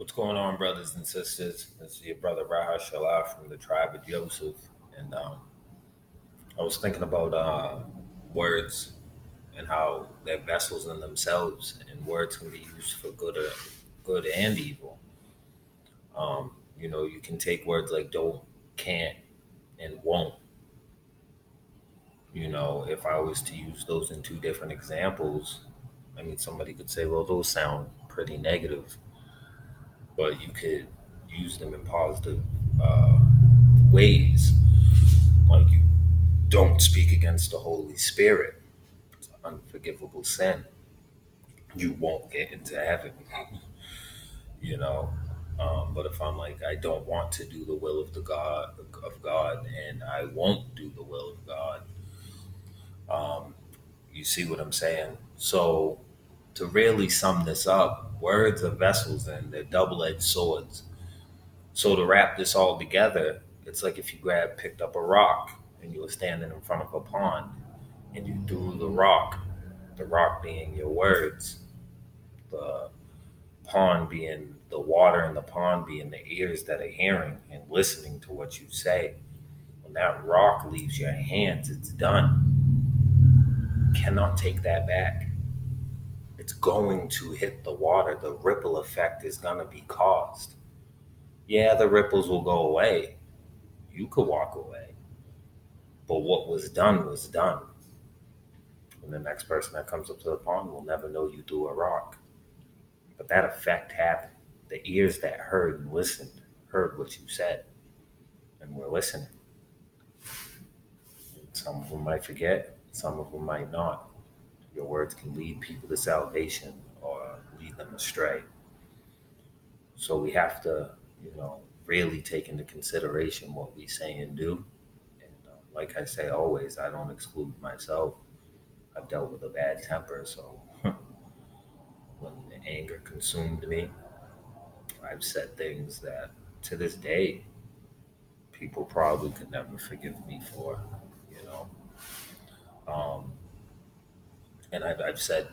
What's going on, brothers and sisters? This is your brother Raha Shalah from the tribe of Joseph. And I was thinking about words and how they're vessels in themselves, and words can be used for good and evil. You can take words like don't, can't, and won't. If I was to use those in two different examples, I mean, somebody could say, well, those sound pretty negative, but you could use them in positive uh, ways. Like you don't speak against the Holy Spirit. It's an unforgivable sin. You won't get into heaven, you know. But if I'm like, I don't want to do the will of God, and I won't do the will of God, you see what I'm saying? So to really sum this up, words are vessels and they're double-edged swords. So to wrap this all together, it's like if you picked up a rock and you were standing in front of a pond and you threw the rock being your words, the pond being the water, and the pond being the ears that are hearing and listening to what you say. When that rock leaves your hands, it's done. You cannot take that back. It's going to hit the water. The ripple effect is going to be caused. Yeah, the ripples will go away. You could walk away. But what was done was done. And the next person that comes up to the pond will never know you threw a rock. But that effect happened. The ears that heard and listened heard what you said and were listening. Some of them might forget, some of them might not. Your words can lead people to salvation or lead them astray. So we have to, really take into consideration what we say and do. And like I say always, I don't exclude myself. I've dealt with a bad temper, so when the anger consumed me, I've said things that to this day people probably could never forgive me for, you know. Um, and I've said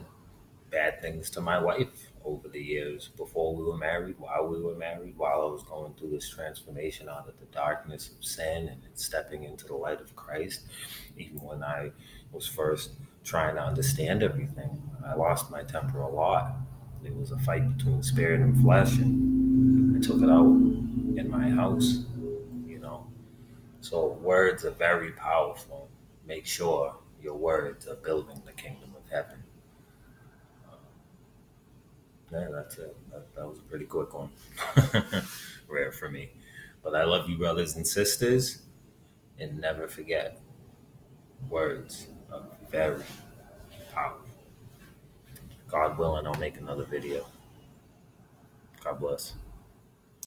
bad things to my wife over the years before we were married, while we were married, while I was going through this transformation out of the darkness of sin and stepping into the light of Christ. Even when I was first trying to understand everything, I lost my temper a lot. It was a fight between spirit and flesh, and I took it out in my house, you know. So words are very powerful. Make sure your words are building the kingdom of heaven. Yeah, that's it. That was a pretty quick one. Rare for me. But I love you, brothers and sisters. And never forget, words are very powerful. God willing, I'll make another video. God bless.